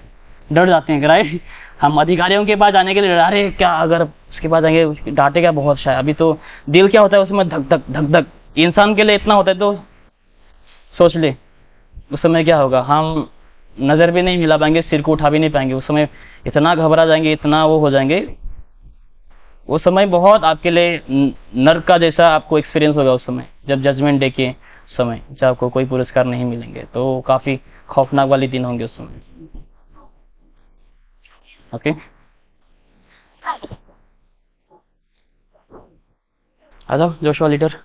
डर जाते हैं, राइट। हम अधिकारियों के पास जाने के लिए डरे, क्या अगर उसके पास जाएंगे डांटेगा बहुत शायद। अभी तो दिल क्या होता है उसमें, धक धक धक धक, इंसान के लिए इतना होता है। तो सोच ले उस समय क्या होगा, हम नजर भी नहीं मिला पाएंगे, सिर को उठा भी नहीं पाएंगे, उस समय इतना घबरा जाएंगे, इतना वो हो जाएंगे। उस समय बहुत आपके लिए नर्क का जैसा आपको एक्सपीरियंस होगा उस समय, जब जजमेंट डे के समय, जब आपको कोई पुरस्कार नहीं मिलेंगे, तो काफी खौफनाक वाले दिन होंगे उस समय। ओके आ जाओ जोशुआ लीडर।